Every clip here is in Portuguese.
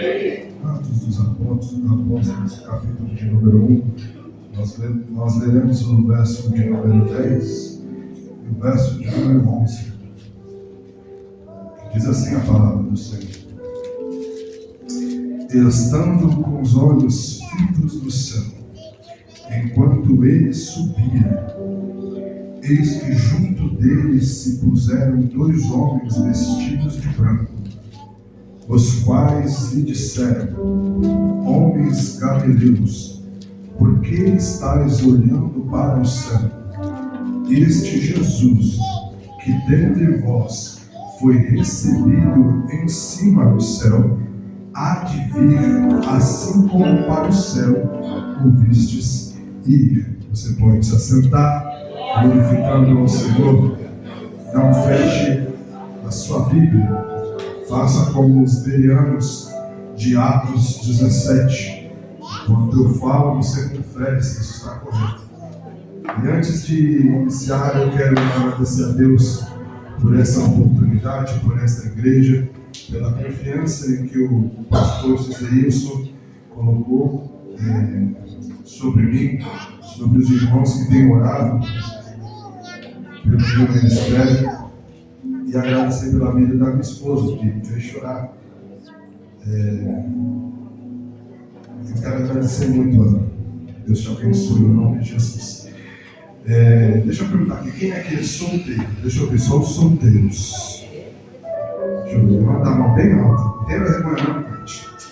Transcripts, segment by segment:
Atos dos Apóstolos, capítulo de número 1. Nós leremos o verso de número 10 e o verso de número 11. Diz assim a palavra do Senhor: estando com os olhos fitos no céu, enquanto ele subia, eis que junto deles se puseram 2 homens vestidos de branco, os quais lhe disseram: homens galileus, por que estáis olhando para o céu? Este Jesus, que dentre vós foi recebido em cima do céu, há de vir, assim como para o céu o vistes ir. Você pode se assentar, glorificando ao Senhor. Não feche a sua Bíblia. Faça como os bereanos de Atos 17. Quando eu falo, você confere se isso está correto. E antes de iniciar, eu quero agradecer a Deus por essa oportunidade, por esta igreja, pela confiança em que o pastor José colocou sobre mim, sobre os irmãos que têm orado pelo meu ministério, e agradecer pela vida da minha esposa, que me fez chorar. Eu quero agradecer muito a Deus. Te abençoe no nome de Jesus. Deixa eu perguntar aqui, quem aqui é solteiro? Deixa eu ver, só os solteiros. Deixa eu ver, levanta a mão bem alta. Não tem vergonha não, gente.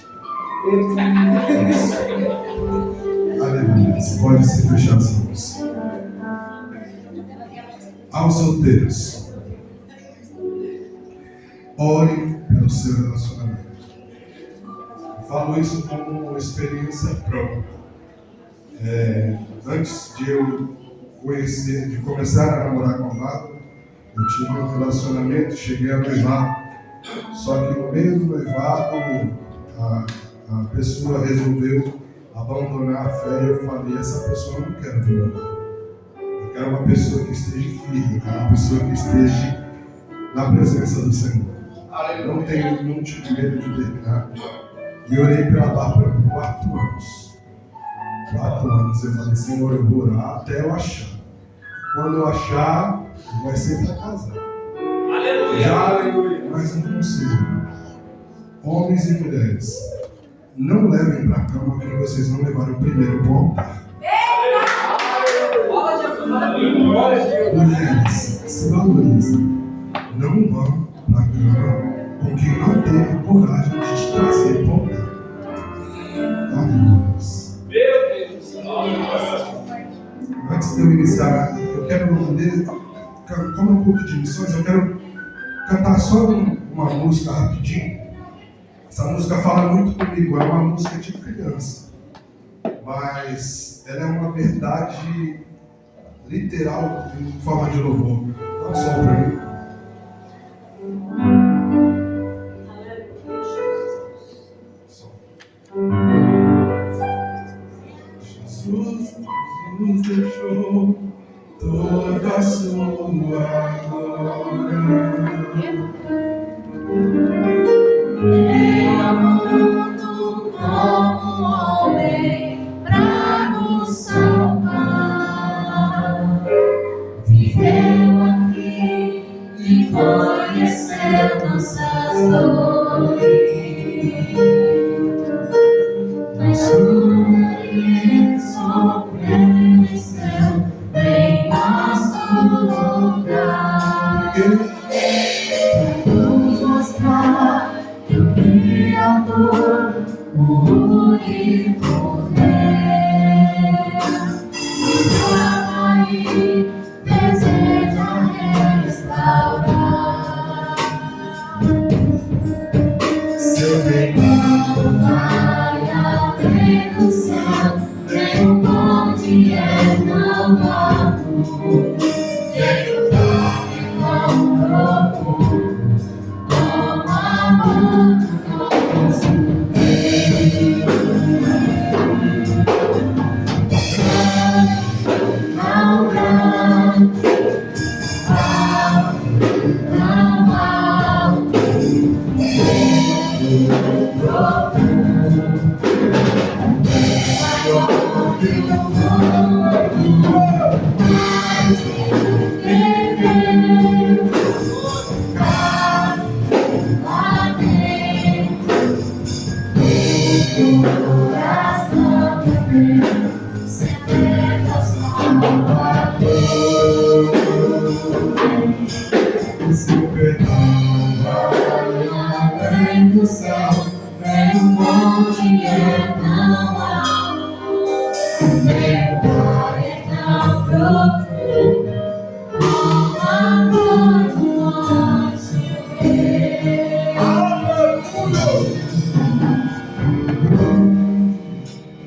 Aleluia. Você pode se fechar as mãos. Aos solteiros, orem pelo seu relacionamento. Falo isso como experiência própria. Antes de eu começar a namorar com a Bárbara, eu tive um relacionamento, cheguei a noivar. Só que no meio do noivado, a pessoa resolveu abandonar a fé, e eu falei: essa pessoa eu não quero abandonar. Eu quero uma pessoa que esteja firme, eu quero uma pessoa que esteja na presença do Senhor. Não tenho nenhum tipo de medo de terminar. E eu orei pela Bárbara por 4 anos. 4 anos. Eu falei: Senhor, eu vou orar até eu achar. Quando eu achar, vai ser para casar. Aleluia! Aleluia! Mas não consigo. Homens e mulheres, não levem para a cama quem vocês não levaram primeiro para o altar. Mulheres, se valorizem. Não vão para a cama com quem não teve coragem de te trazer para o altar. Aleluia. Antes de eu iniciar, eu quero, como é um culto de missões, eu quero cantar só uma música rapidinho. Essa música fala muito comigo, é uma música de criança, mas ela é uma verdade literal em forma de louvor. Dá um som para mim. Jesus nos deixou toda a sua glória. Veio ao mundo como homem pra nos salvar. Viveu aqui e conheceu nossas dores. Mas tudo sofreu em nosso lugar. Nos mostrar que o Criador, o único Deus, está aí, deseja restaurar. Seu pecado vai além do céu, nem o monte é tão alto, nem o toque tão profundo, como amor do nosso Deus. Tão alto, Seu perdão vai além do céu, nem um monte é tão alto, nem o mar é tão profundo, como a dor do nosso Deus.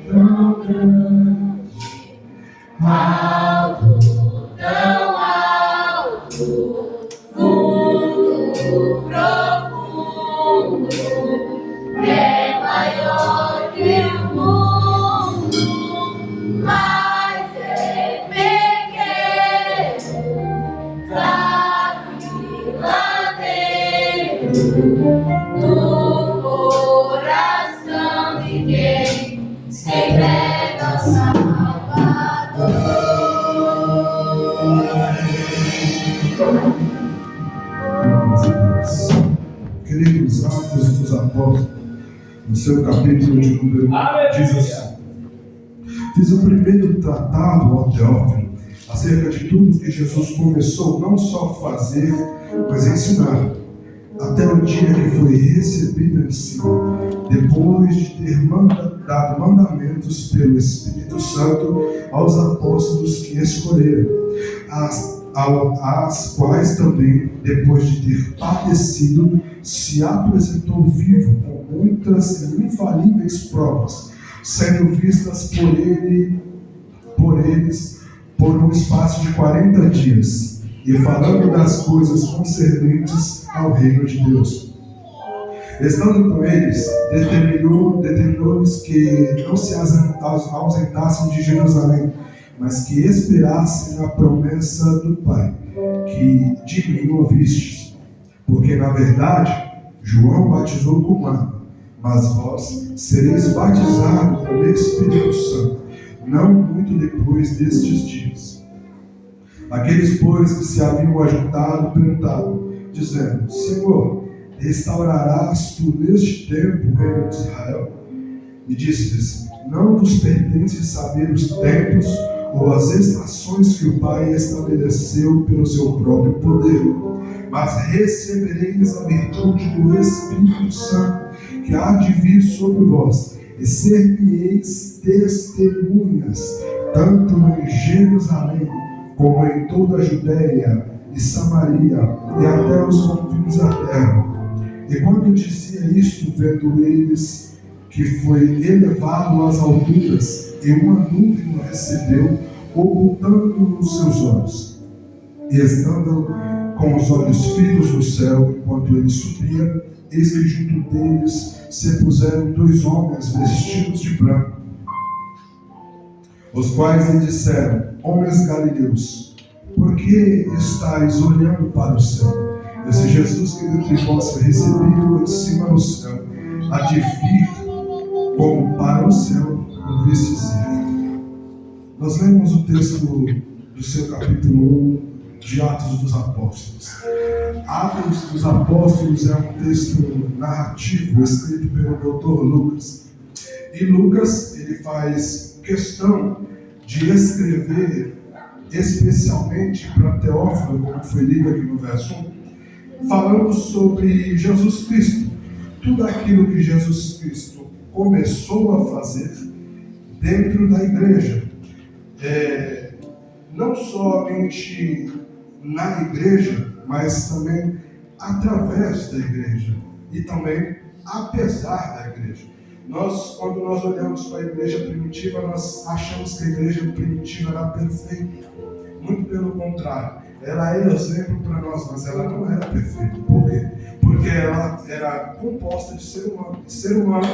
Tão grande, alto, tão alto, fundo, profundo, é maior que o mundo, mas é pequeno, cabe lá dentro do coração de quem se entrega ao Salvador. Queridos, Atos dos Apóstolos, no seu capítulo de número 16. Fiz o primeiro tratado ao Teófilo acerca de tudo que Jesus começou não só a fazer, mas a ensinar, até o dia que foi recebido em si, depois de ter dado mandamentos pelo Espírito Santo aos apóstolos que escolheram, às quais também, depois de ter padecido, se apresentou vivo com muitas e infalíveis provas, sendo vistas por eles por um espaço de 40 dias, e falando das coisas concernentes ao reino de Deus. Estando com eles, determinou-lhes que não se ausentassem de Jerusalém, mas que esperassem a promessa do Pai, que de mim ouvistes. Porque, na verdade, João batizou com água, mas vós sereis batizados com o Espírito Santo, não muito depois destes dias. Aqueles, pois, que se haviam ajuntado, perguntavam, dizendo, Senhor, restaurarás tu neste tempo o reino de Israel? E disse-lhes, não vos pertence saber os tempos ou as estações que o Pai estabeleceu pelo seu próprio poder, mas recebereis a virtude do Espírito Santo, que há de vir sobre vós, e ser-me-eis testemunhas, tanto em Jerusalém, como em toda a Judéia e Samaria, e até os confins da terra. E quando dizia isto, vendo eles que foi elevado às alturas, e uma nuvem o recebeu, ocultando os seus olhos. E estando com os olhos fitos no céu, enquanto ele subia, eis que junto deles se puseram 2 homens vestidos de branco, os quais lhe disseram, homens galileus, por que estáis olhando para o céu? Esse Jesus que dentre vós foi recebido em cima no céu, há de vir como para o céu o vistes ir. Nós lemos o texto do seu capítulo 1 de Atos dos Apóstolos. Atos dos Apóstolos é um texto narrativo escrito pelo doutor Lucas. E Lucas, ele faz questão de escrever especialmente para Teófilo, como foi lido aqui no verso 1, falando sobre Jesus Cristo. Tudo aquilo que Jesus Cristo começou a fazer dentro da igreja. Não somente na igreja, mas também através da igreja e também apesar da igreja. Quando nós olhamos para a igreja primitiva, nós achamos que a igreja primitiva era perfeita. Muito pelo contrário, ela é exemplo para nós, mas ela não era perfeita. Por quê? Porque ela era composta de ser humano. E ser humano,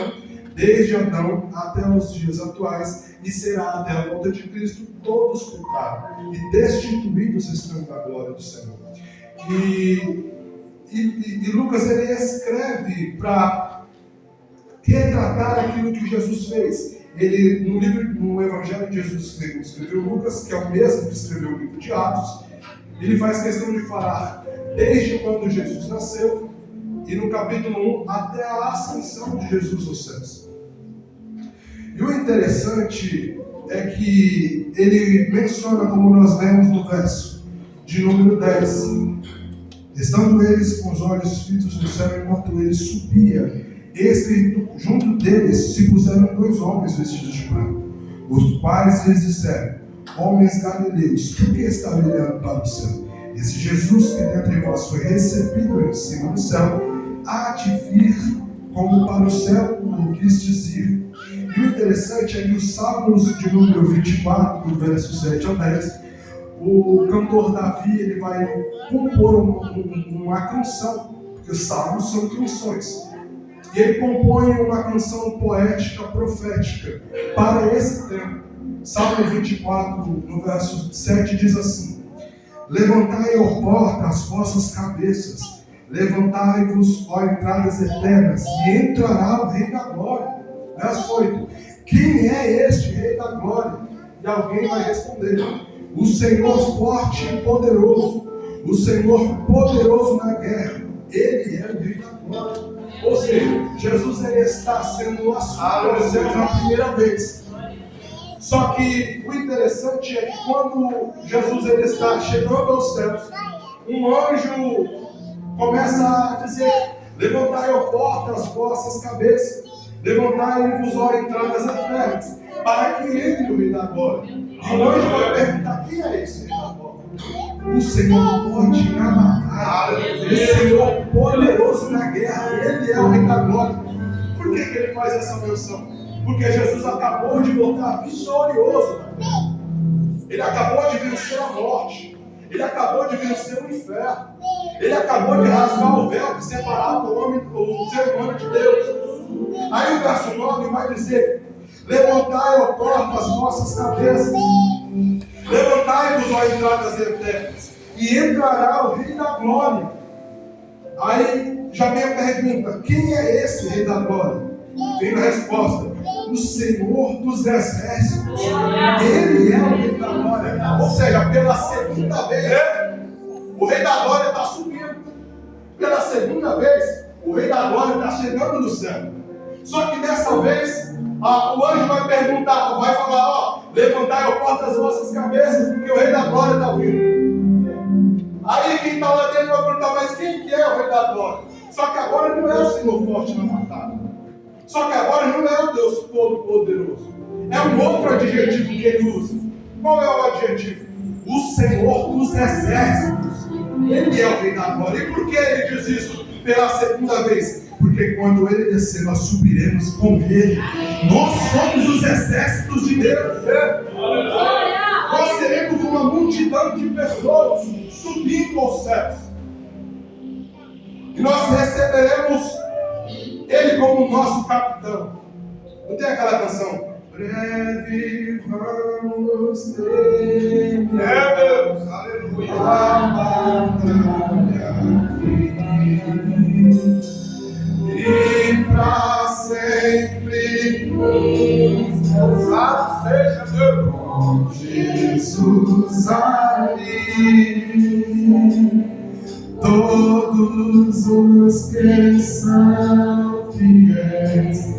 desde Adão até os dias atuais, e será até a volta de Cristo, todos culpados e destituídos estão da glória do Senhor. E Lucas, ele escreve para retratar aquilo que Jesus fez. Ele, no Evangelho de Jesus escreveu Lucas, que é o mesmo que escreveu o livro de Atos, ele faz questão de falar desde quando Jesus nasceu, e no capítulo 1 até a ascensão de Jesus aos céus. E o interessante é que ele menciona, como nós lemos no verso de número 10, estando eles com os olhos fitos no céu enquanto ele subia, eis que junto deles se puseram dois homens vestidos de branco, os quais lhes disseram: homens galileus, por que está olhando para o céu? Esse Jesus que dentre vós foi recebido em cima do céu, há de vir como para o céu o vistes ir. E o interessante é que os Salmos de número 24, do verso 7 ao 10, o cantor Davi ele vai compor uma canção, porque os Salmos são canções. E ele compõe uma canção poética, profética, para esse tempo. Salmo 24, no verso 7, diz assim: levantai, ó porta, as vossas cabeças, levantai-vos, ó entradas eternas, e entrará o Rei da Glória. Verso 8: quem é este Rei da Glória? E alguém vai responder: o Senhor forte e poderoso, o Senhor poderoso na guerra, Ele é o Rei da Glória. Ou seja, Jesus ele está sendo assunto aos céus na primeira vez. Só que o interessante é que quando Jesus ele está chegando aos céus, um anjo começa a dizer: levantai, ó porta, as vossas cabeças, levantai-vos, ó entradas eternas, para que entre o Rei da Glória. E o anjo vai perguntar: quem é esse Rei da Glória? O Senhor forte na batalha, o Senhor poderoso na guerra, Ele é o Rei da Glória. Por que ele faz essa menção? Porque Jesus acabou de voltar vitorioso na terra. Ele acabou de vencer a morte. Ele acabou de vencer o inferno. Ele acabou de rasgar o véu que separava o ser humano de Deus. Aí o verso 9 vai dizer: levantai, ó porta, as vossas cabeças, levantai-vos, ó entradas eternas, e entrará o Rei da Glória. Aí já vem a pergunta: quem é esse Rei da Glória? Vem a resposta: o Senhor dos Exércitos. Ele é o Rei da Glória. Ou seja, pela segunda vez, o Rei da Glória está subindo. Pela segunda vez, o Rei da Glória está chegando no céu. Só que dessa vez, o anjo vai perguntar, vai falar: ó, levantai, ó porta, as vossas cabeças, porque o Rei da Glória está vindo. Aí quem está lá dentro vai perguntar: mas quem que é o Rei da Glória? Só que agora não é o Senhor forte na batalha. Só que agora não é o Deus Todo-Poderoso. É um outro adjetivo que ele usa. Qual é o adjetivo? O Senhor dos Exércitos. Ele é o Rei da Glória. E por que ele diz isso pela segunda vez? Porque quando ele descer, nós subiremos com ele. Nós somos os exércitos de Deus. Nós seremos uma multidão de pessoas subindo aos céus. E nós receberemos ele como nosso capitão. Não tem aquela canção? Breve vamos ter, Deus, aleluia, a batalha e pra sempre louvado seja Deus, com Jesus ali. Todos os que são fiéis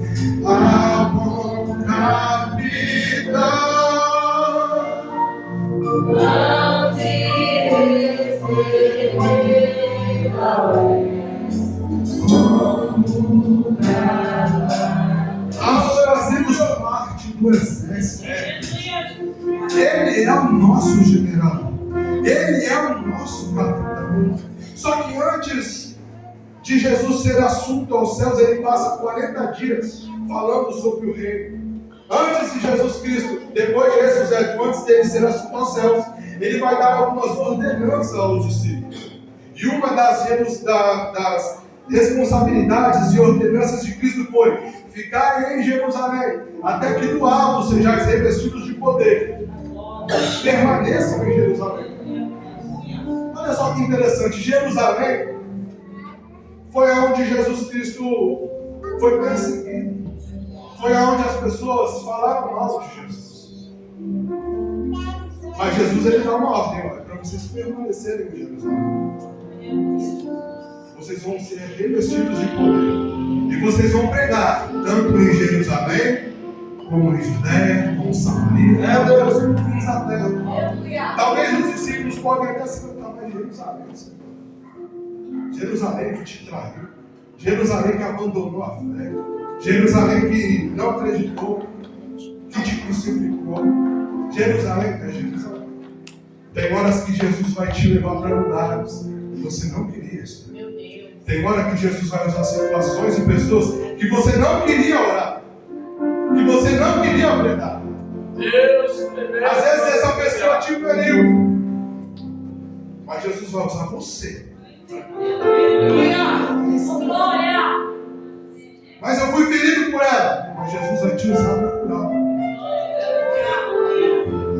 à bom capitão Vão te receber como nós fazemos parte do exército. Ele é o nosso general. Ele é o nosso capitão. Só que antes de Jesus ser assunto aos céus, ele passa 40 dias falando sobre o reino. Antes de Jesus Cristo, depois de ressuscitado, antes dele ser assunto aos céus, ele vai dar algumas ordenanças aos discípulos. E uma das responsabilidades e ordenanças de Cristo foi: ficarem em Jerusalém, até que do alto sejais revestidos de poder. Permaneçam em Jerusalém. Olha só que interessante, Jerusalém foi onde Jesus Cristo foi perseguido. Foi onde as pessoas falaram mal de Jesus. Mas Jesus ele dá uma ordem: olha, para vocês permanecerem em Jerusalém, vocês vão ser revestidos de poder. E vocês vão pregar tanto em Jerusalém como em Judéia, como Samaria. Deus, fins da terra. Talvez os discípulos podem até se cantar, mas Jerusalém, Senhor. Jerusalém que te traiu. Jerusalém que abandonou a fé. Jerusalém que não acreditou, que te crucificou. Jerusalém que é Jerusalém. Tem horas que Jesus vai te levar para lugares que você não queria estar. Tem hora que Jesus vai usar situações e pessoas que você não queria orar, que você não queria pregar. Às vezes essa pessoa te feriu, mas Jesus vai usar você. Mas eu fui ferido por ela, mas Jesus vai te usar para curar.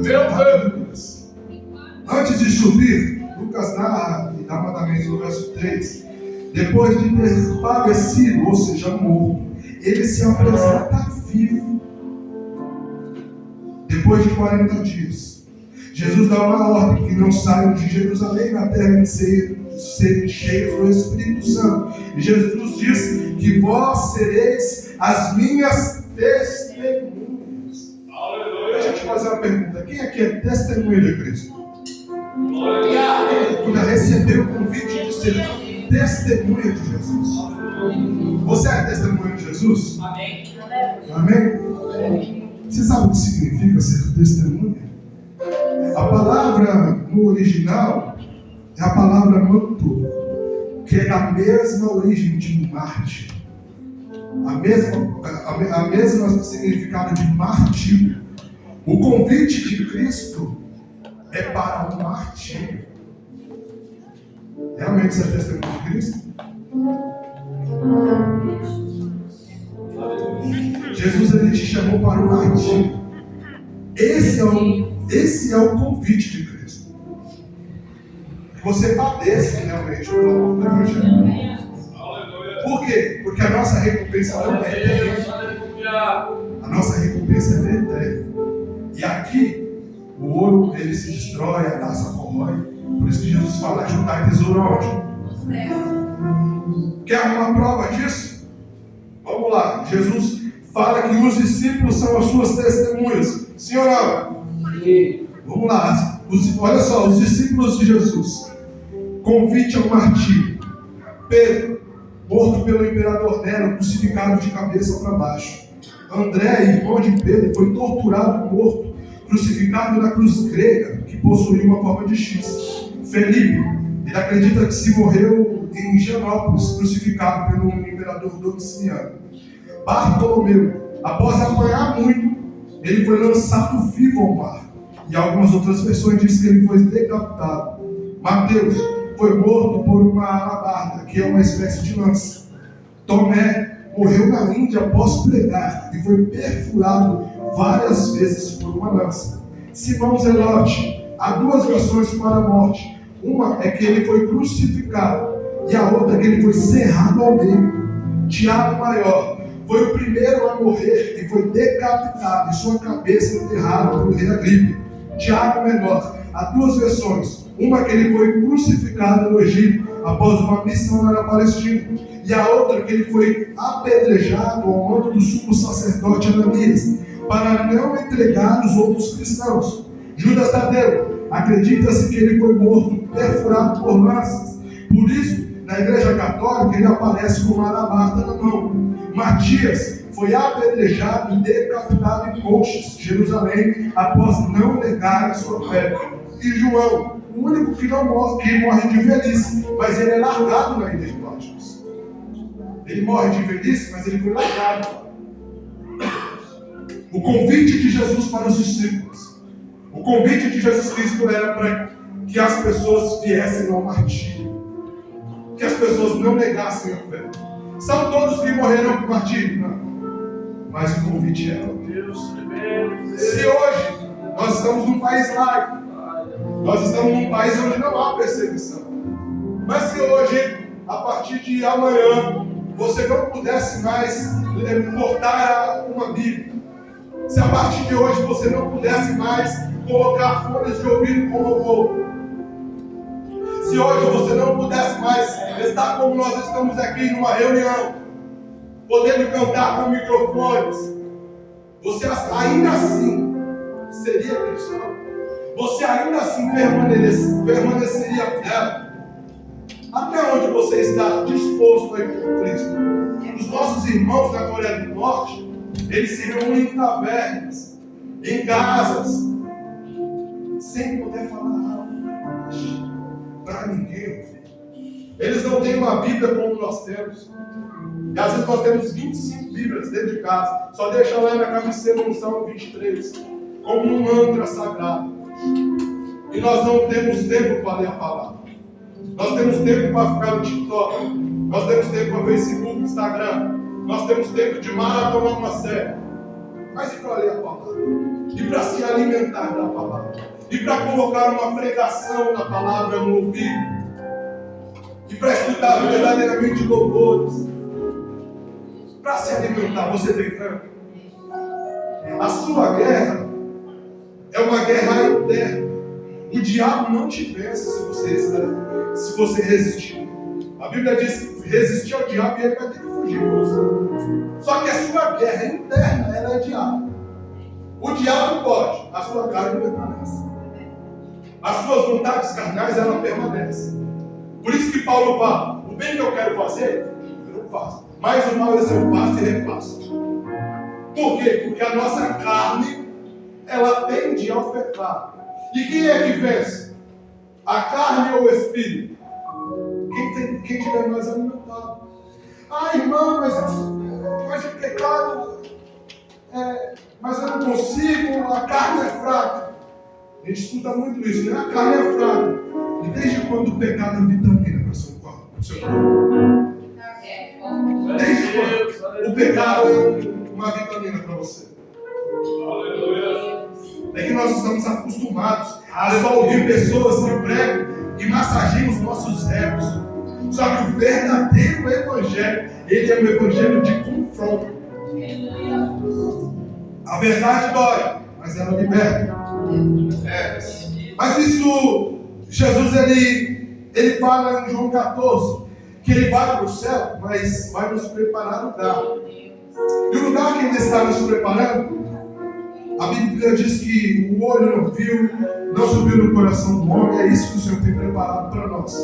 Meu Deus. Antes de subir, Lucas narra e dá mandamentos no verso 3. Depois de ter padecido, ou seja, morto, ele se apresenta vivo. Depois de 40 dias, Jesus dá uma ordem que não saiam de Jerusalém até serem cheios do Espírito Santo. E Jesus diz que vós sereis as minhas testemunhas. Deixa eu te fazer uma pergunta. Quem aqui é testemunha de Cristo? Quem recebeu o convite de ser testemunha de Jesus? Você é testemunha de Jesus? Amém. Amém? Você sabe o que significa ser testemunha? A palavra no original é a palavra mantor, que é da mesma origem de mártir. A mesma significado de martírio. O convite de Cristo é para o martírio. Realmente você é testemunha de Cristo? Jesus, ele te chamou para o martírio. Esse é o convite de Cristo. Que você padeça realmente pelo amor do Evangelho. Por quê? Porque a nossa recompensa não é eterna. A nossa recompensa é eterna. E aqui, o ouro, ele se destrói, a taça corrói. Por isso que Jesus fala, juntar tesouro aonde? Quer uma prova disso? Vamos lá. Jesus fala que os discípulos são as suas testemunhas. Sim ou não? Sim. Vamos lá. Olha só, os discípulos de Jesus. Convite ao martírio. Pedro, morto pelo imperador Nero, crucificado de cabeça para baixo. André, irmão de Pedro, foi torturado e morto, crucificado na cruz grega, que possuía uma forma de X. Felipe, ele acredita que se morreu em Higienópolis, crucificado pelo imperador Domiciano. Bartolomeu, após apanhar muito, ele foi lançado vivo ao mar. E algumas outras versões dizem que ele foi decapitado. Mateus foi morto por uma alabarda, que é uma espécie de lança. Tomé morreu na Índia após pregar e foi perfurado várias vezes por uma lança. Simão Zelote, há duas versões para a morte. Uma é que ele foi crucificado e a outra é que ele foi cerrado ao meio. Tiago Maior foi o primeiro a morrer e foi decapitado e sua cabeça enterrada pelo rei Agripa. Tiago Menor, há duas versões. Uma é que ele foi crucificado no Egito após uma missão na Palestina. E a outra é que ele foi apedrejado ao mando do sumo sacerdote Ananias para não entregar os outros cristãos. Judas Tadeu, acredita-se que ele foi morto perfurado por lanças. Por isso, na Igreja Católica, ele aparece com uma alabarda na mão. Matias foi apedrejado e decapitado em Conchas, Jerusalém, após não negar a sua fé. E João, o único que não morre, que morre de velhice, mas ele é largado na ilha de Patmos. Ele morre de velhice, mas ele foi largado. O convite de Jesus para os discípulos, o convite de Jesus Cristo era para que as pessoas viessem ao martírio, que as pessoas não negassem a fé. São todos que morreram por martírio? Não. Mas o convite é: se hoje nós estamos num país laico, nós estamos num país onde não há perseguição, mas se hoje, a partir de amanhã, você não pudesse mais portar uma Bíblia, se a partir de hoje você não pudesse mais colocar fones de ouvido como o povo, se hoje você não pudesse mais estar como nós estamos aqui numa reunião, podendo cantar com microfones, você ainda assim seria cristão? Você ainda assim permaneceria fiel? Até onde você está disposto a ir por Cristo? Os nossos irmãos da Coreia do Norte, eles se reúnem em tavernas, em casas, sem poder falar para ninguém. Eles não têm uma Bíblia como nós temos. E às vezes nós temos 25 Bíblias dentro de casa. Só deixa lá na cabeceira um Salmo 23, como um mantra sagrado. E nós não temos tempo para ler a palavra. Nós temos tempo para ficar no TikTok. Nós temos tempo para Facebook, Instagram. Nós temos tempo de maratonar uma série. Mas e para ler a palavra? E para se alimentar da palavra? E para colocar uma pregação na palavra no ouvido? E para escutar verdadeiramente louvores? Para se alimentar, você tem tempo? A sua guerra é uma guerra interna. O diabo não te vence se você resistir. A Bíblia diz que resistir ao diabo e ele vai ter que fugir de você. Só que a sua guerra interna, ela é diabo. O diabo pode, a sua carne permanece. As suas vontades carnais, ela permanece. Por isso que Paulo fala, o bem que eu quero fazer, eu não faço. Mas o mal esse eu faço e refaço. Por quê? Porque a nossa carne, ela tende ao pecado. E quem é que vence? A carne ou o espírito? Quem tiver mais alimentado. Ah, irmão, mas o pecado, mas eu não consigo, a carne é fraca. A gente escuta muito isso, né? A carne é fraca. E desde quando o pecado é vitamina para o seu corpo? Desde quando o pecado é uma vitamina para você? É que nós estamos acostumados a só ouvir pessoas que pregam e massageiam os nossos egos. Só que o verdadeiro evangelho, ele é um evangelho de confronto. A verdade dói, mas ela liberta. Mas isso, Jesus, ele fala em João 14, que ele vai para o céu, mas vai nos preparar lugar. E o lugar que ele está nos preparando, a Bíblia diz que o olho não viu, não subiu no coração do homem. É isso que o Senhor tem preparado para nós.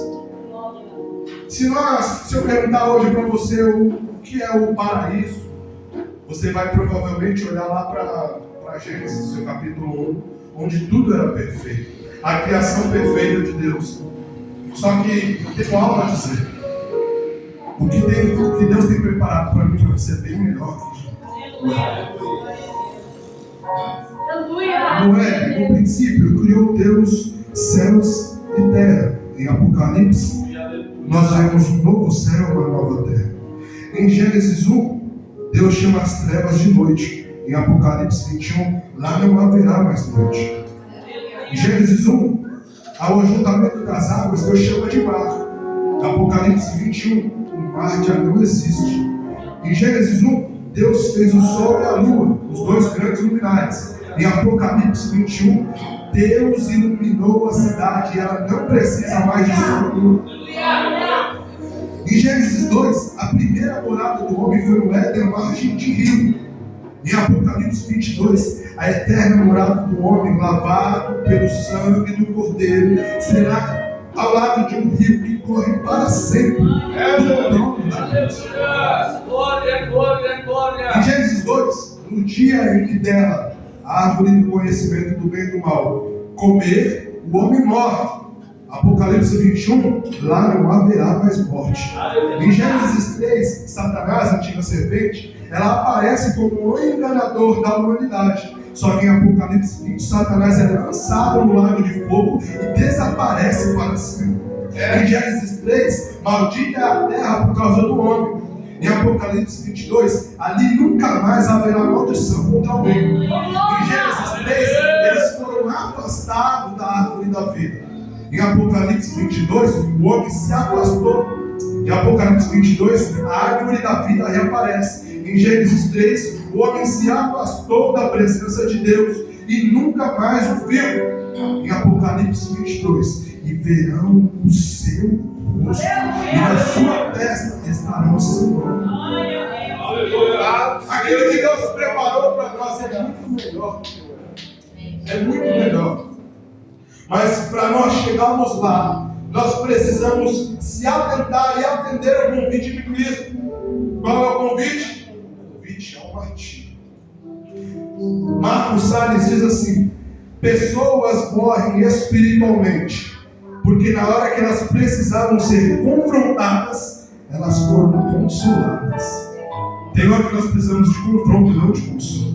Se eu perguntar hoje para você o que é o paraíso, você vai provavelmente olhar lá para Gênesis, seu capítulo 1, onde tudo era perfeito. A criação perfeita de Deus. Só que tem algo a dizer. O que Deus tem preparado para mim e para você é bem melhor que não é? No princípio criou Deus céus e terra. Em Apocalipse nós vemos um novo céu e uma nova terra. Em Gênesis 1 Deus chama as trevas de noite. Em Apocalipse 21 lá não haverá mais noite. Em Gênesis 1 ao ajuntamento das águas Deus chama de mar. Em Apocalipse 21 o mar já não existe. Em Gênesis 1 Deus fez o sol e a lua, os dois grandes luminares. Em Apocalipse 21, Deus iluminou a cidade e ela não precisa mais de sol e lua. Em Gênesis 2, a primeira morada do homem foi no Éden, margem de rio. Em Apocalipse 22, a eterna morada do homem, lavado pelo sangue do Cordeiro, será ao lado de um rio que corre para sempre. Em Gênesis 2, no dia em que dela, a árvore do conhecimento do bem e do mal, comer, o homem morre. Apocalipse 21, lá não haverá mais morte. Em Gênesis 3, Satanás, a antiga serpente, ela aparece como o enganador da humanidade. Só que em Apocalipse 20, Satanás é lançado no lago de fogo e desaparece para sempre. Em Gênesis 3, maldita é a terra por causa do homem. Em Apocalipse 22, ali nunca mais haverá maldição contra alguém. Em Gênesis 3, eles foram afastados da árvore da vida. Em Apocalipse 22, o homem se afastou. Em Apocalipse 22, a árvore da vida reaparece. Em Gênesis 3, o homem se afastou da presença de Deus e nunca mais o viu. Em Apocalipse 22, e verão o seu rosto, e na sua testa estará o seu nome. Aquilo que Deus preparou para nós Nossa, é muito melhor do que eu era. É muito melhor. Mas para nós chegarmos lá, nós precisamos se atentar e atender ao convite de Cristo. Qual é o convite? O convite ao martírio. Marcos Salles diz assim: pessoas morrem espiritualmente, porque na hora que elas precisavam ser confrontadas, elas foram consoladas. Tem hora que nós precisamos de confronto e não de consolo.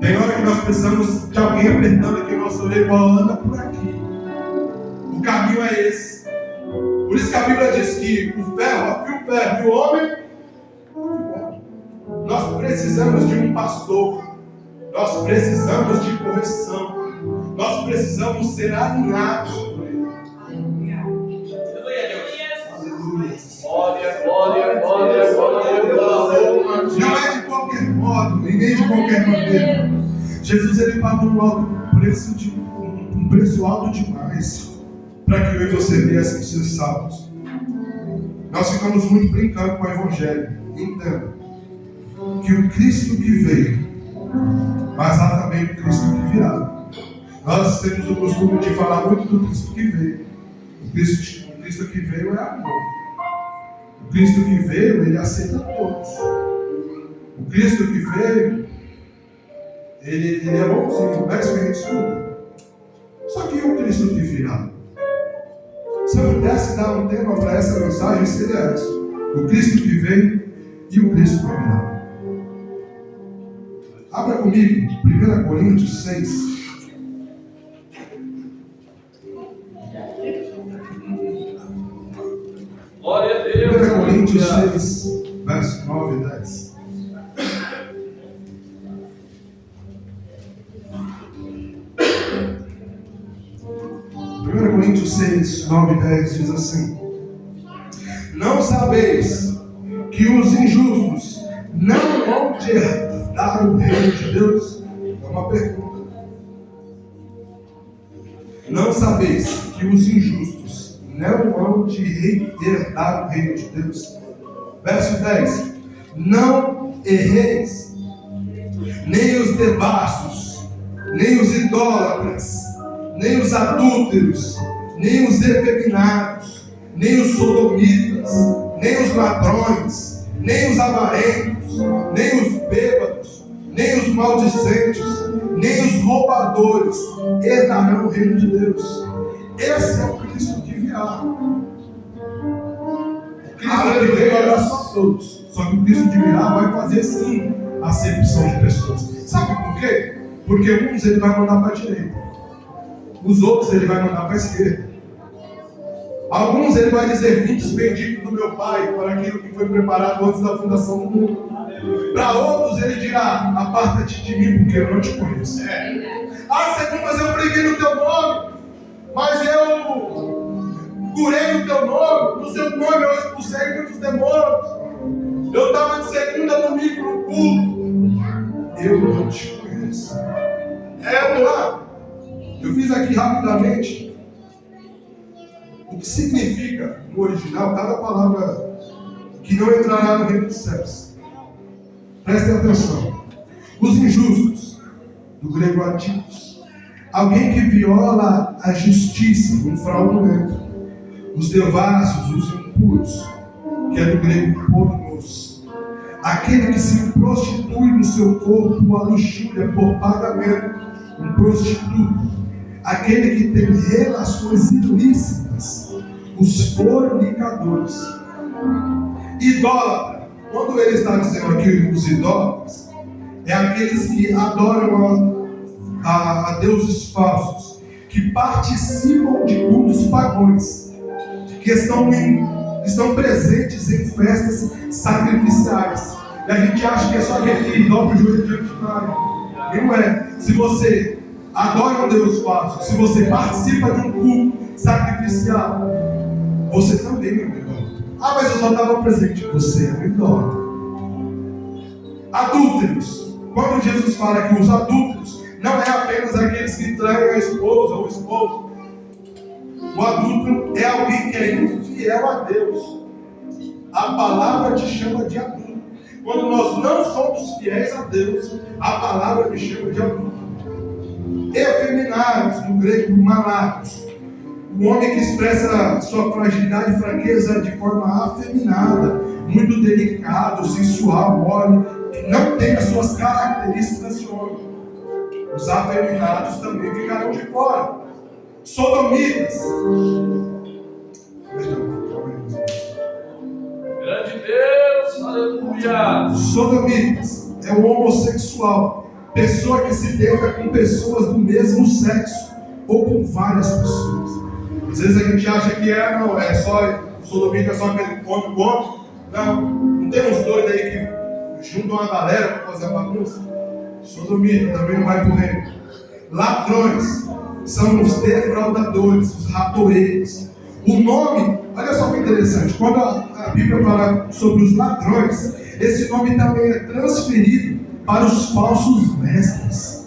Tem hora que nós precisamos de alguém apertando aqui o nosso orelha e falando: anda por aqui. O caminho é esse. Por isso que a Bíblia diz que o ferro afia o ferro e o homem. Nós precisamos de um pastor. Nós precisamos de correção. Nós precisamos ser alinhados por ele. Aleluia. Glória. Não é de qualquer modo e nem de qualquer maneira. Jesus ele pagou um preço alto demais para que eu e você viessem ser salvos. Nós ficamos muito brincando com o Evangelho. Entenda que o Cristo que veio, mas há também o Cristo que virá. Nós temos o costume de falar muito do Cristo que veio. O Cristo que veio é amor. O Cristo que veio, ele aceita todos. O Cristo que veio, ele é bonzinho, parece que a gente estuda. Só que o Cristo que virá? Se eu pudesse dar um tema para essa mensagem, seria esse: o Cristo que veio e o Cristo que virá. Abra comigo, 1 Coríntios 6. Glória a Deus. 1 Coríntios 6, verso 9 e 10. Coríntios 6, 9 e 10 diz assim: não sabeis que os injustos não vão herdar o reino de Deus? É uma pergunta. Não sabeis que os injustos não vão herdar o reino de Deus? Verso 10: não erreis, nem os devassos, nem os idólatras, nem os adúlteros, nem os efeminados, nem os sodomitas, nem os ladrões, nem os avarentos, nem os bêbados, nem os maldizentes, nem os roubadores herdarão o reino de Deus. Esse é o Cristo que virá. O Cristo que veio é para todos. Só que o Cristo que virá vai fazer sim acepção de pessoas. Sabe por quê? Porque uns ele vai mandar para a direita, os outros ele vai mandar para a esquerda. Alguns ele vai dizer: vindes benditos do meu Pai para aquilo que foi preparado antes da fundação do mundo. Para outros ele dirá: aparta-te de mim, porque eu não te conheço. Ah, Senhor, mas eu preguei no teu nome, mas eu curei no teu nome, no seu nome eu expulsei muitos demônios, eu estava de segunda domingo no culto. Eu não te conheço. Vamos lá. Eu fiz aqui rapidamente o que significa no original cada palavra que não entrará no reino dos céus. Prestem atenção. Os injustos, do grego atípicos, alguém que viola a justiça, um fraudulento. Os devassos, os impuros, que é do grego pornos, aquele que se prostitui no seu corpo à luxúria por pagamento, um prostituto. Aquele que tem relações ilícitas, os fornicadores. Idólatra, quando ele está dizendo aqui os idólatras, é aqueles que adoram a deuses falsos, que participam de cultos pagãos, que estão presentes em festas sacrificiais. E a gente acha que é só aquele que dobra o joelho diante do mar. E não é. Se você adora um Deus falso, se você participa de um culto sacrificial, você também é um idólatra. Ah, mas eu só estava presente. Você é um idólatra. Adúlteros. Quando Jesus fala que os adúlteros não é apenas aqueles que traem a esposa ou o esposo. O adúltero é alguém que é infiel a Deus. A palavra te chama de adúltero. quando nós não somos fiéis a Deus, a palavra me chama de adulto. Efeminados, no grego malacos, o homem que expressa sua fragilidade e fraqueza de forma afeminada, muito delicado, sensual, mole, não tem as suas características de homem. Os afeminados também ficarão de fora. Sodomitas. Grande Deus, aleluia. Sodomitas é o homossexual, pessoa que se deita com pessoas do mesmo sexo ou com várias pessoas. Às vezes a gente acha que não, é só sodomita, é só aquele come. Não tem uns doidos aí que juntam uma galera para fazer a bagunça. Sodomita também não vai pro reino. Ladrões são os defraudadores, os ratoeiros. O nome, olha só que interessante, quando a Bíblia fala sobre os ladrões, esse nome também é transferido para os falsos mestres.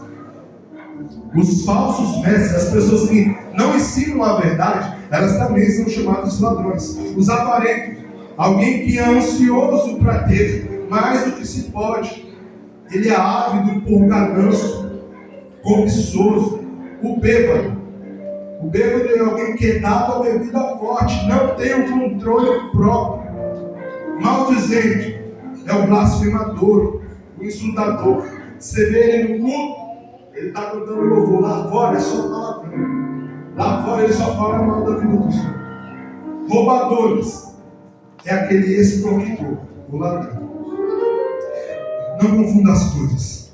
Os falsos mestres, as pessoas que não ensinam a verdade, elas também são chamadas de ladrões. Os aparentos, alguém que é ansioso para ter mais do que se pode. Ele é ávido por ganância, cobiçoso. O bêbado é alguém que é dado a bebida forte, não tem o controle próprio. Maldizente é o blasfemador, o insultador. Você vê ele no culto, ele está cantando louvor. Lá fora é só palavrão. Lá fora ele só fala mal da vida dos outros. Roubadores é aquele extorquidor, o ladrão. Não confunda as coisas.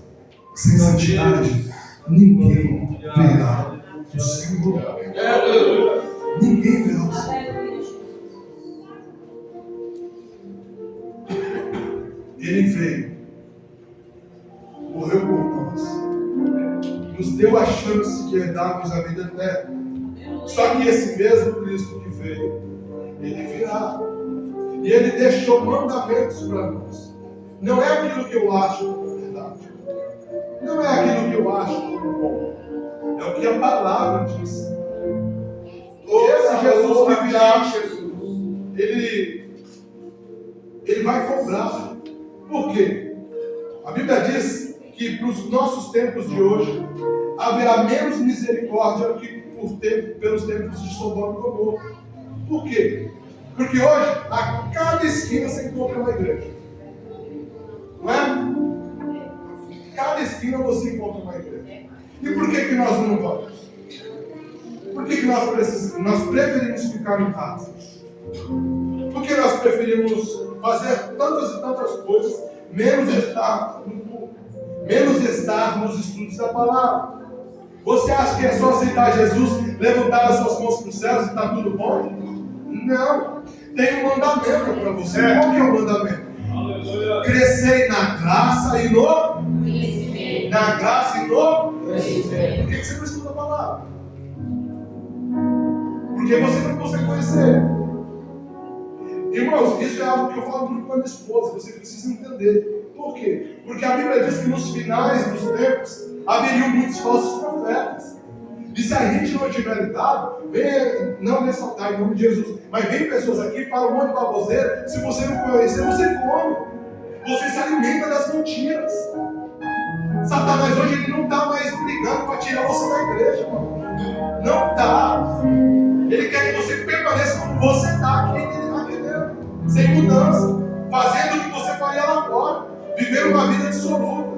Sem santidade, ninguém verá o Senhor. Ninguém verá o Senhor. Ele veio, morreu por nós, nos deu a chance de herdarmos a vida eterna. Só que esse mesmo Cristo que veio, ele virá. E ele deixou mandamentos para nós. Não é aquilo que eu acho verdade. Não é aquilo que eu acho bom. É o que a palavra diz. Esse Jesus que virá, ele vai cobrar. Por quê? A Bíblia diz que para os nossos tempos de hoje haverá menos misericórdia do que pelos tempos de Sodoma e Gomorra. Por quê? Porque hoje, a cada esquina você encontra uma igreja. Não é? Cada esquina você encontra uma igreja. E por que nós não vamos? Por que nós preferimos ficar em casa? Por que nós preferimos fazer tantas e tantas coisas, menos estar no culto, menos estar nos estudos da palavra? Você acha que é só aceitar Jesus, levantar as suas mãos para os céus e está tudo bom? Não. Tem um mandamento para você. Qual que é o mandamento? Aleluia. Crescei na graça e no conhecimento. Na graça e no conhecimento. Por que você não estuda a palavra? Porque você não consegue conhecer. Irmãos, isso é algo que eu falo muito com a minha esposa. Você precisa entender. Por quê? Porque a Bíblia diz que nos finais dos tempos haveriam muitos falsos profetas. E se a gente não tiver ligado, vem, não ressaltar em nome de Jesus, mas vem pessoas aqui e falam um monte de baboseira. Se você não conhecer, você come. Você se alimenta das mentiras. Satanás hoje ele não está mais brigando para tirar você da igreja, irmão. Não está. Ele quer que você permaneça como você está aqui dentro, sem mudança, fazendo o que você faria lá fora, vivendo uma vida dissoluta,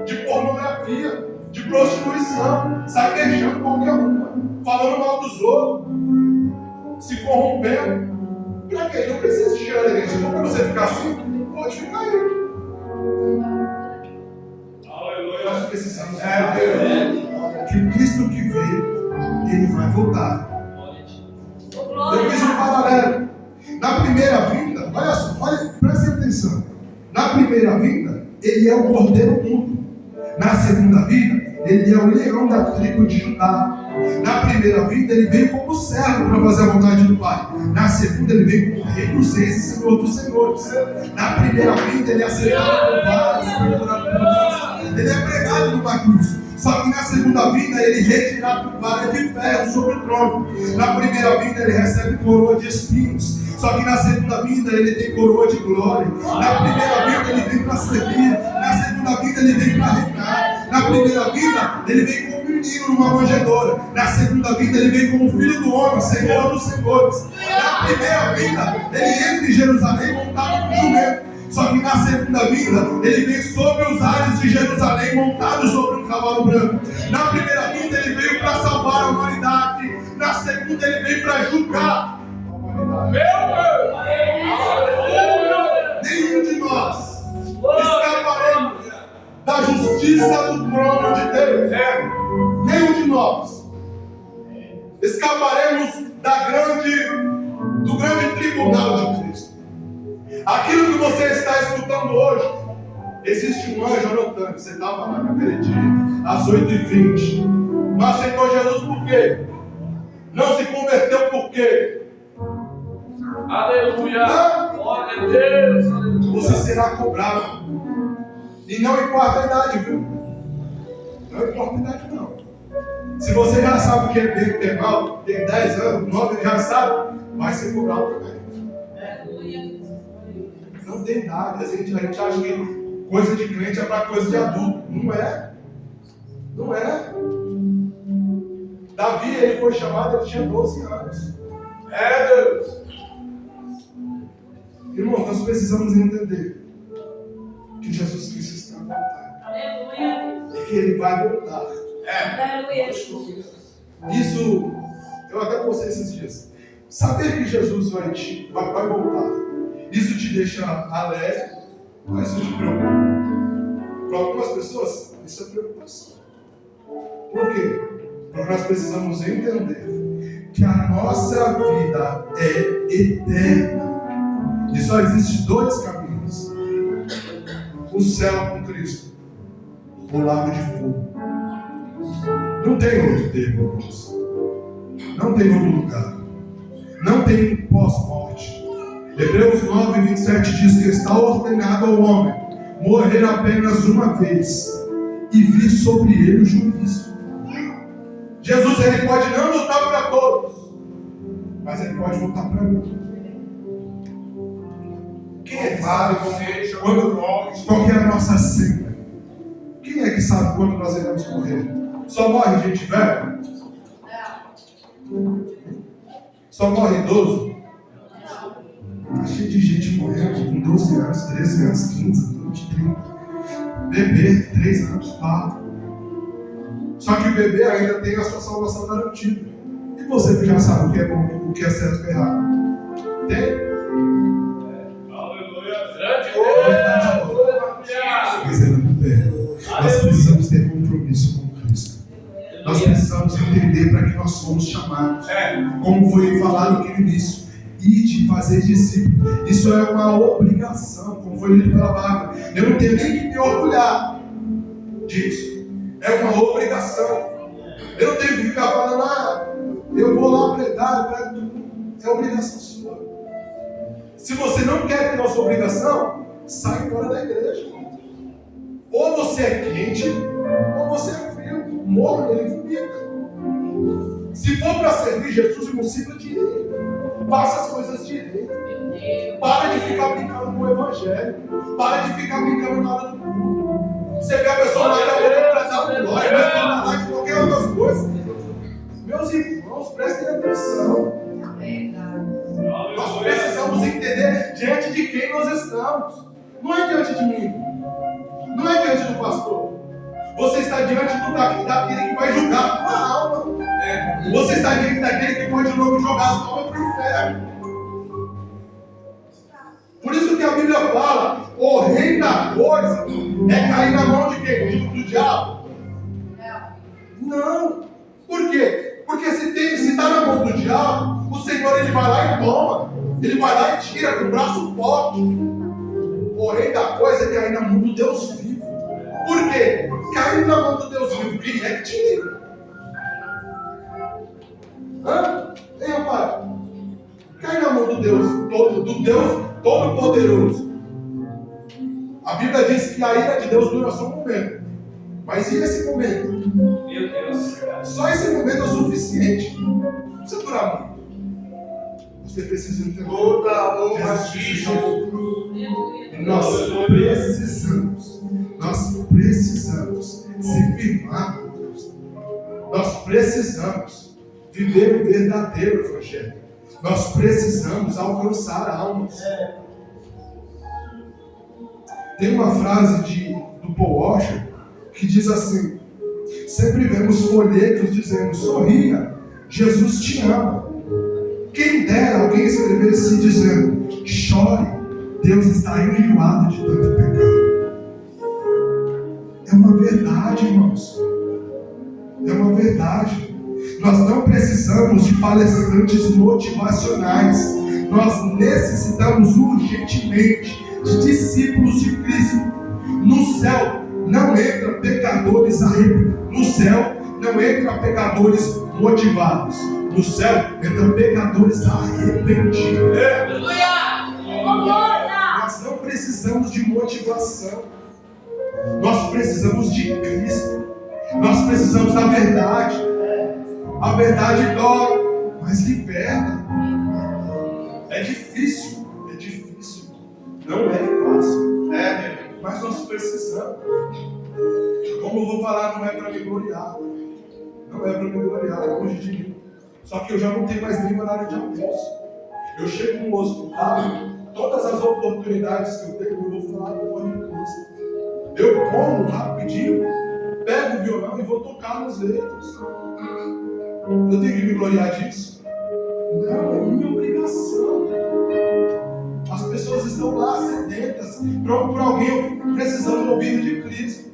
de pornografia, de prostituição, saquejando qualquer uma, falando mal dos outros, se corrompendo. Para quê? Não precisa tirar da igreja. Então, para você ficar assim, pode ficar aí. Eu acho que precisamos que o Cristo que veio, ele vai voltar. Eu fiz um paralelo. Na primeira vinda, olha só, preste atenção. Na primeira vinda, ele é o cordeiro mudo. Na segunda vinda, ele é o leão da tribo de Judá. Na primeira vinda, ele veio como servo para fazer a vontade do Pai. Na segunda, ele veio como rei dos reis e senhor dos senhores. Na primeira vinda, ele é aceitado por vários, ele é pregado numa cruz. Só que na segunda vinda, ele é retirado por vara de ferro sobre o trono. Na primeira vinda, ele recebe coroa de espinhos. Só que na segunda vinda ele tem coroa de glória. Na primeira vinda ele vem para servir. Na segunda vinda ele vem para reinar. Na primeira vinda ele vem como menino numa manjedoura. Na segunda vinda ele vem como filho do homem, Senhor dos senhores. Na primeira vinda ele entra em Jerusalém montado no jumento. Só que na segunda vinda, ele vem sobre os ares de Jerusalém, montado sobre um cavalo branco. Na primeira vinda, ele veio para salvar a humanidade. Na segunda, ele veio para julgar a humanidade. Nenhum de nós escaparemos da justiça do trono de Deus. Nenhum de nós escaparemos do grande tribunal de Cristo. Aquilo que você está escutando hoje, existe um anjo anotando. Você estava lá naquele dia, às 8h20. Não aceitou Jesus por quê? Não se converteu por quê? Aleluia! Glória a Deus! Aleluia. Você será cobrado. E não importa a idade, viu? Não importa a idade, não. Se você já sabe o que é bem, o que é mal, tem 10 anos, 9 já sabe, vai ser cobrado também. Não tem nada. A gente acha que coisa de crente é para coisa de adulto. Não é. Não é. Davi, ele foi chamado, ele tinha 12 anos. Deus. Irmãos, nós precisamos entender que Jesus Cristo está voltando. Aleluia. E que ele vai voltar. Aleluia. Isso, eu até postei esses dias. Saber que Jesus vai voltar. Isso te deixa alegre, mas isso te preocupa. Para algumas pessoas, isso é preocupação. Por quê? Porque nós precisamos entender que a nossa vida é eterna. E só existem 2 caminhos: o céu com Cristo, o lago de fogo. Não tem outro termo, irmãos. Não tem outro lugar. Não tem pós-morte. Hebreus 9:27 diz que está ordenado ao homem morrer apenas uma vez e vir sobre ele o juízo. Jesus, ele pode não voltar para todos, mas ele pode voltar para mim. Quem é que sabe qual que é a nossa senha? Quem é que sabe quando nós iremos morrer? Só morre gente velha? Só morre idoso? Está cheio de gente morrendo com 12 anos, 13 anos, 15, 20, 30. Bebê, 3 anos, 4. Só que o bebê ainda tem a sua salvação garantida. E você que já sabe o que é bom, o que é certo e o que é errado? Tem? Aleluia! Grande Deus! Mas ainda não tem. Nós precisamos ter compromisso com Cristo. Nós precisamos entender para que nós somos chamados. Como foi falado aqui no início. E de fazer discípulo. Isso é uma obrigação, como foi lido pela Bárbara. Eu não tenho nem que me orgulhar disso. É uma obrigação. Eu não tenho que ficar falando, eu vou lá pregar. É obrigação sua. Se você não quer ter nossa obrigação, sai fora da igreja. Ou você é quente, ou você é frio. Morra nele e vomita. Se for para servir Jesus, não sirva direito. Faça as coisas direito. Para de ficar brincando com o evangelho. Para de ficar brincando na hora do culto. Você vê a pessoa lá para dar um glória, mas para falar de qualquer outra coisa. Meus irmãos, prestem atenção. Nós precisamos entender diante de quem nós estamos. Não é diante de mim. Não é diante do pastor. Você está diante daquele que vai julgar a tua alma. Você está diante daquele que pode logo jogar as almas para o inferno. Por isso que a Bíblia fala: o rei da coisa é cair na mão de quem? Do diabo? Não. Por quê? Porque se está na mão do diabo, o Senhor ele vai lá e toma. Ele vai lá e tira com o braço forte. O rei da coisa é cair na mão do Deus vivo. Por quê? Cair na mão do Deus vivo, quem é que te livra? Hein, rapaz? Cai na mão do Deus Todo-Poderoso. A Bíblia diz que a ira de Deus dura só um momento. Mas e esse momento? Meu Deus! Só esse momento é o suficiente. Não precisa durar muito. Você precisa entender. Toda honra a Jesus ti, Cristo é o Jesus. E nós precisamos se firmar com Deus. Nós precisamos viver o verdadeiro evangelho. Nós precisamos alcançar almas. Tem uma frase do Paul Washer que diz assim: sempre vemos folhetos dizendo, sorria, Jesus te ama. Quem dera alguém escrevesse dizendo, chore, Deus está enjoado de tanto pecado. É uma verdade, irmãos. É uma verdade. Nós não precisamos de palestrantes motivacionais. Nós necessitamos urgentemente de discípulos de Cristo. No céu não entram pecadores arrependidos. No céu não entram pecadores motivados. No céu entram pecadores arrependidos. Nós não precisamos de motivação. Nós precisamos de Cristo. Nós precisamos da verdade. A verdade dói, mas liberta. É difícil. Não é fácil. Mas nós precisamos. Como eu vou falar, não é para me gloriar. Não é para me gloriar, é longe de mim. Só que eu já não tenho mais língua na área de almoço. Eu chego no hospital, todas as oportunidades que eu tenho, eu vou falar do nome de Cristo. Eu como rapidinho, pego o violão e vou tocar nos leitos. Eu tenho que me gloriar disso? Não, é minha obrigação. As pessoas estão lá sedentas por alguém precisando ouvir de Cristo.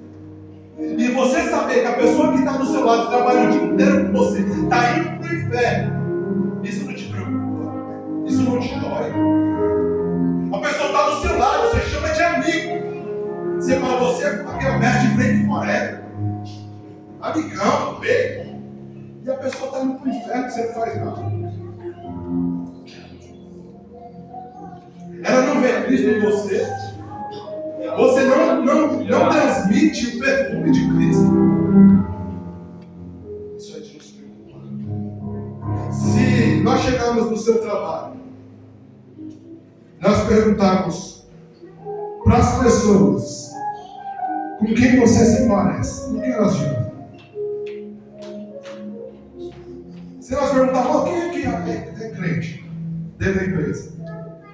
E você saber que a pessoa que está do seu lado trabalha o dia inteiro com você está indo para o inferno, isso não te preocupa, isso não te dói. A pessoa está do seu lado, você chama de amigo. Você fala, você é aquele best friend forever, amigão, bem. E a pessoa está indo para o inferno e você não faz nada. Ela não vê Cristo em você. Você não transmite o perfume de Cristo. Isso é de nos preocupar. Se nós chegarmos no seu trabalho, nós perguntarmos para as pessoas com quem você se parece, o que elas dirão? Se nós perguntarmos quem aqui é crente dentro da empresa,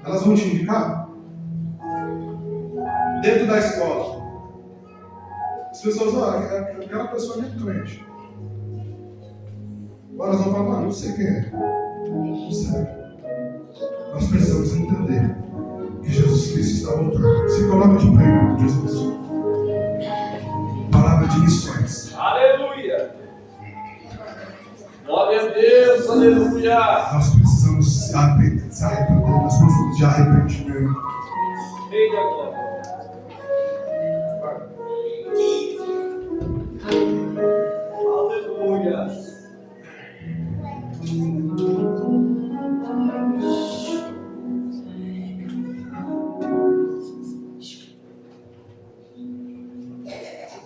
elas vão te indicar? Dentro da escola, as pessoas vão aquela pessoa é crente. Agora elas vão falar, não sei quem é. Não sei. Nós precisamos entender que Jesus Cristo está voltando. Se coloca de pé, Jesus. Palavra de missões. Aleluia. Glória a Deus, aleluia. Nós precisamos se arrepender, nós precisamos de arrependimento. Rei da glória. Aleluia.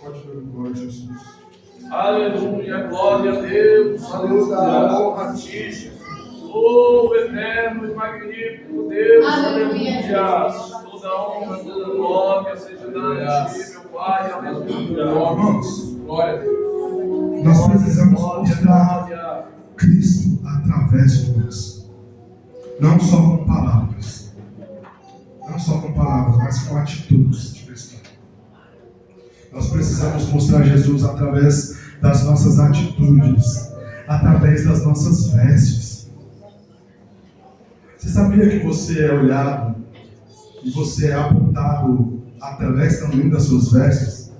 Pode dar glória a Jesus. Aleluia, glória a Deus, aleluia, honra a ti, Jesus. Oh, eterno e magnífico Deus, aleluia. Toda honra, toda glória seja dada a ti, meu Pai, aleluia. Irmãos, Glória a Deus. nós precisamos mostrar Cristo através de nós. Não só com palavras. Não só com palavras, mas com atitudes de cristão. Nós precisamos mostrar Jesus através das nossas atitudes, através das nossas vestes. Você sabia que você é olhado e você é apontado através também das suas vestes?